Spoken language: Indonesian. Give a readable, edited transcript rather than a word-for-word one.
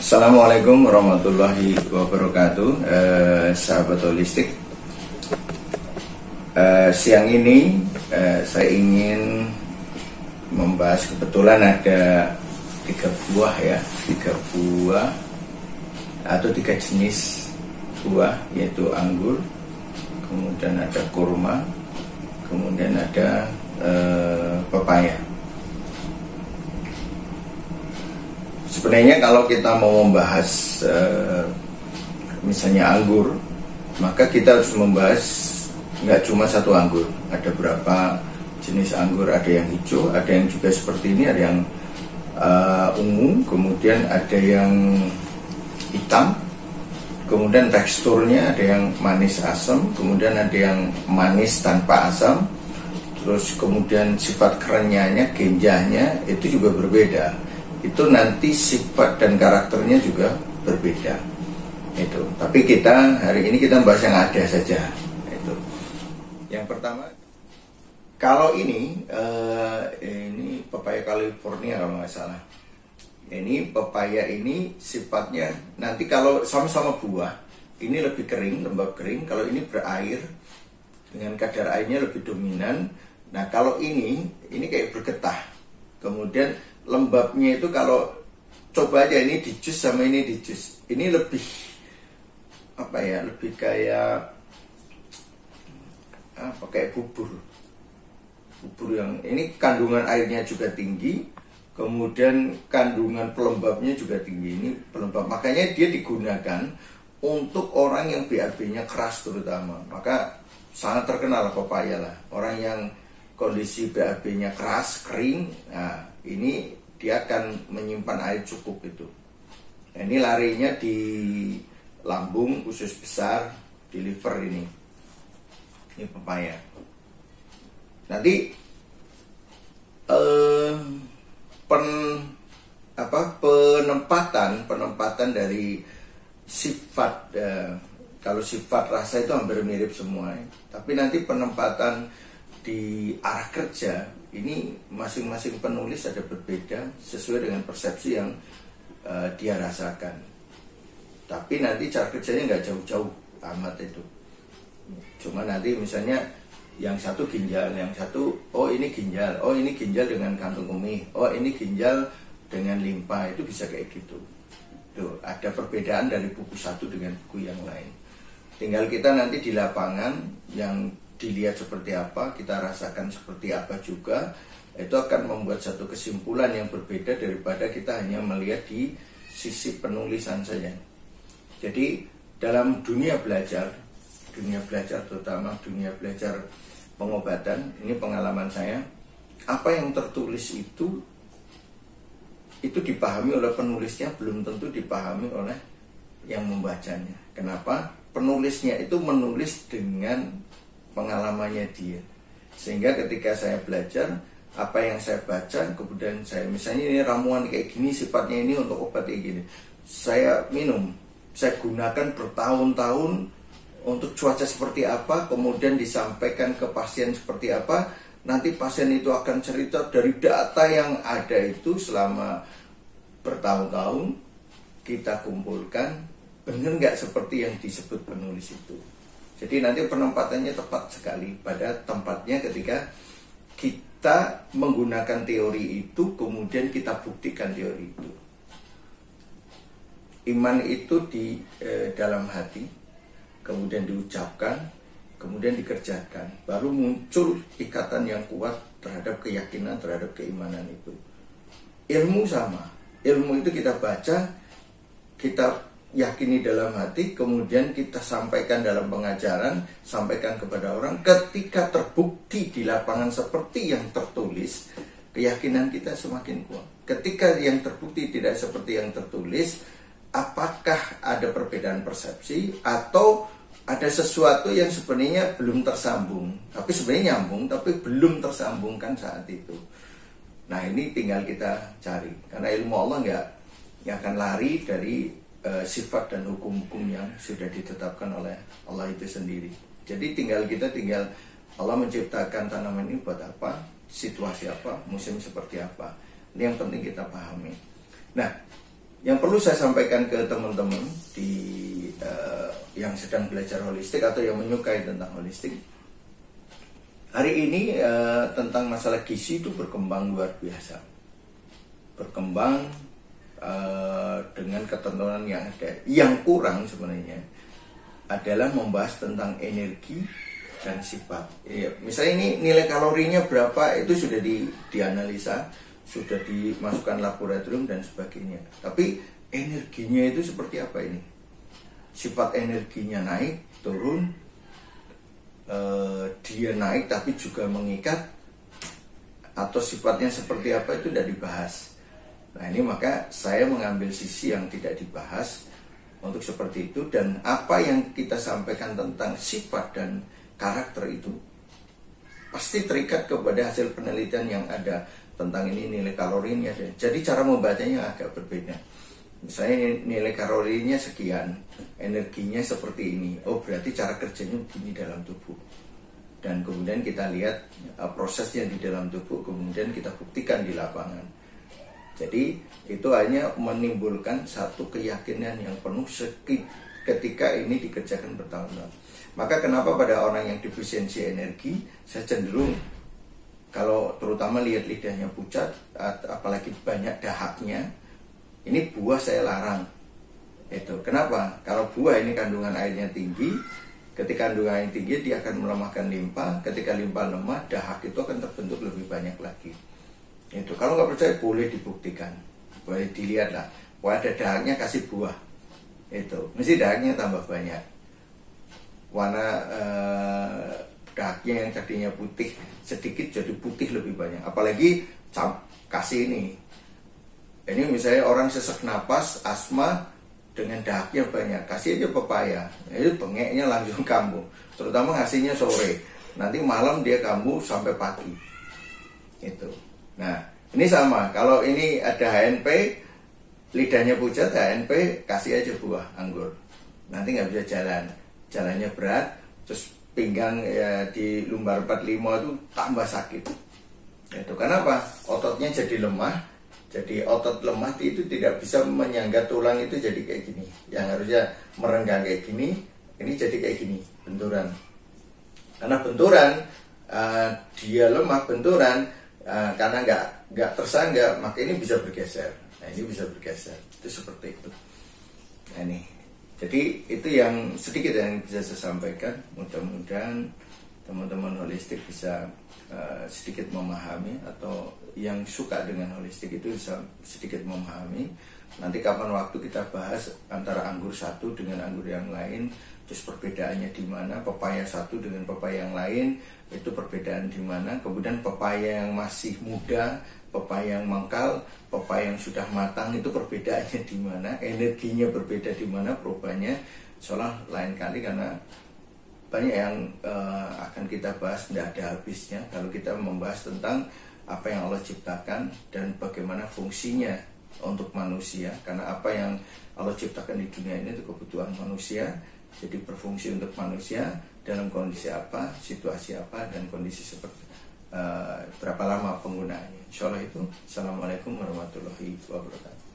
Assalamualaikum warahmatullahi wabarakatuh, sahabat holistik. Siang ini saya ingin membahas, kebetulan ada tiga buah atau tiga jenis buah, yaitu anggur, kemudian ada kurma, kemudian ada pepaya. Sebenarnya kalau kita mau membahas misalnya anggur, maka kita harus membahas nggak cuma satu anggur. Ada berapa jenis anggur, ada yang hijau, ada yang juga seperti ini, ada yang ungu, kemudian ada yang hitam, kemudian teksturnya ada yang manis asam, kemudian ada yang manis tanpa asam, terus kemudian sifat kerenyahnya, genjahnya itu juga berbeda. Itu nanti sifat dan karakternya juga berbeda. Itu. Tapi kita hari ini kita bahas yang ada saja. Itu. Yang pertama, kalau ini pepaya California kalau nggak salah. Ini pepaya ini sifatnya nanti kalau sama-sama buah, ini lebih kering, lembab kering. Kalau ini berair dengan kadar airnya lebih dominan. Nah kalau ini kayak bergetah. Kemudian lembabnya itu kalau coba aja ini di jus sama ini di jus, ini lebih lebih kayak kayak bubur yang ini kandungan airnya juga tinggi, kemudian kandungan pelembabnya juga tinggi. Ini pelembab, makanya dia digunakan untuk orang yang BAB-nya keras terutama, maka sangat terkenal pepaya lah. Orang yang kondisi BAB-nya keras, kering, nah ini dia akan menyimpan air cukup itu. Nah, ini larinya di lambung, usus besar, di liver ini. Ini pepaya. Nanti penempatan dari sifat, kalau sifat rasa itu hampir mirip semua, tapi nanti penempatan di arah kerja ini masing-masing penulis ada berbeda sesuai dengan persepsi yang dia rasakan. Tapi nanti cara kerjanya nggak jauh-jauh amat itu. Cuma nanti misalnya yang satu ginjal, yang satu ini ginjal dengan kantung kemih, ini ginjal dengan limpa, itu bisa kayak gitu. Tuh, ada perbedaan dari buku satu dengan buku yang lain. Tinggal kita nanti di lapangan yang dilihat seperti apa, kita rasakan seperti apa juga, itu akan membuat satu kesimpulan yang berbeda daripada kita hanya melihat di sisi penulisan saja. Jadi dalam dunia belajar terutama dunia belajar pengobatan, ini pengalaman saya, apa yang tertulis itu dipahami oleh penulisnya belum tentu dipahami oleh yang membacanya. Kenapa? Penulisnya itu menulis dengan pengalamannya dia, sehingga ketika saya belajar apa yang saya baca, kemudian saya misalnya ini ramuan kayak gini, sifatnya ini untuk obat kayak gini, saya minum, saya gunakan bertahun-tahun untuk cuaca seperti apa, kemudian disampaikan ke pasien seperti apa, nanti pasien itu akan cerita dari data yang ada itu selama bertahun-tahun kita kumpulkan, benar nggak seperti yang disebut penulis itu. Jadi nanti penempatannya tepat sekali pada tempatnya ketika kita menggunakan teori itu, kemudian kita buktikan teori itu. Iman itu di dalam hati, kemudian diucapkan, kemudian dikerjakan, baru muncul ikatan yang kuat terhadap keyakinan, terhadap keimanan itu. Ilmu sama, ilmu itu kita baca, kita yakini dalam hati, kemudian kita sampaikan dalam pengajaran, sampaikan kepada orang. Ketika terbukti di lapangan seperti yang tertulis, keyakinan kita semakin kuat. Ketika yang terbukti tidak seperti yang tertulis, apakah ada perbedaan persepsi atau ada sesuatu yang sebenarnya belum tersambung, tapi sebenarnya nyambung, tapi belum tersambungkan saat itu. Nah ini tinggal kita cari, karena ilmu Allah nggak akan lari dari sifat dan hukum-hukum yang sudah ditetapkan oleh Allah itu sendiri. Jadi tinggal Allah menciptakan tanaman ini buat apa, situasi apa, musim seperti apa. Ini yang penting kita pahami. Nah, Yang perlu saya sampaikan ke teman-teman di yang sedang belajar holistik atau yang menyukai tentang holistik, hari ini tentang masalah gizi itu berkembang luar biasa, berkembang dengan ketentuan yang ada. Yang kurang sebenarnya adalah membahas tentang energi dan sifat. Misalnya ini nilai kalorinya berapa, itu sudah dianalisa, sudah dimasukkan laboratorium dan sebagainya. Tapi energinya itu seperti apa ini? Sifat energinya naik, turun, dia naik tapi juga mengikat, atau sifatnya seperti apa itu tidak dibahas. Nah ini maka saya mengambil sisi yang tidak dibahas untuk seperti itu, dan apa yang kita sampaikan tentang sifat dan karakter itu pasti terikat kepada hasil penelitian yang ada tentang ini, nilai kalorinya. Jadi cara membacanya agak berbeda. Misalnya nilai kalorinya sekian, energinya seperti ini, oh berarti cara kerjanya begini dalam tubuh. Dan kemudian kita lihat prosesnya di dalam tubuh, kemudian kita buktikan di lapangan. Jadi itu hanya menimbulkan satu keyakinan yang penuh ketika ini dikerjakan bertahun-tahun. Maka kenapa pada orang yang defisiensi energi, saya cenderung kalau terutama lihat lidahnya pucat, apalagi banyak dahaknya, ini buah saya larang. Itu kenapa? Kalau buah ini kandungan airnya tinggi, ketika kandungan air tinggi dia akan melemahkan limpa. Ketika limpa lemah, dahak itu akan terbentuk lebih banyak lagi. Itu kalau nggak percaya boleh dibuktikan, boleh dilihat lah. Wah ada dahaknya, kasih buah, itu mesti dahaknya tambah banyak. Warna dahaknya yang tadinya putih sedikit jadi putih lebih banyak. Apalagi kasih ini misalnya orang sesak napas, asma, dengan dahaknya banyak, kasih aja pepaya, itu bengeknya langsung kambuh. Terutama ngasihnya sore, nanti malam dia kambuh sampai pagi. Itu. Nah ini sama, kalau ini ada HNP, lidahnya pucat, HNP, kasih aja buah anggur, nanti nggak bisa jalan, jalannya berat, terus pinggang ya, di lumbar 45 itu tambah sakit. Itu kenapa? Ototnya jadi lemah. Jadi otot lemah itu tidak bisa menyangga tulang, itu jadi kayak gini. Yang harusnya merenggang kayak gini, ini jadi kayak gini, benturan. Karena benturan, dia lemah benturan, karena nggak tersangga, maka ini bisa bergeser. Nah ini bisa bergeser, itu seperti itu. Nah ini, jadi itu yang sedikit yang bisa saya sampaikan. Mudah-mudahan teman-teman holistik bisa sedikit memahami, atau yang suka dengan holistik itu bisa sedikit memahami. Nanti kapan waktu kita bahas antara anggur satu dengan anggur yang lain, terus perbedaannya di mana, pepaya satu dengan pepaya yang lain, itu perbedaan di mana. Kemudian pepaya yang masih muda, pepaya yang mangkal, pepaya yang sudah matang, itu perbedaannya di mana, energinya berbeda di mana, perubahannya. Soalnya lain kali, karena banyak yang akan kita bahas, tidak ada habisnya kalau kita membahas tentang apa yang Allah ciptakan dan bagaimana fungsinya untuk manusia. Karena apa yang Allah ciptakan di dunia ini itu kebutuhan manusia, jadi berfungsi untuk manusia dalam kondisi apa, situasi apa, dan kondisi seperti berapa lama penggunaannya. Insya Allah itu. Assalamualaikum warahmatullahi wabarakatuh.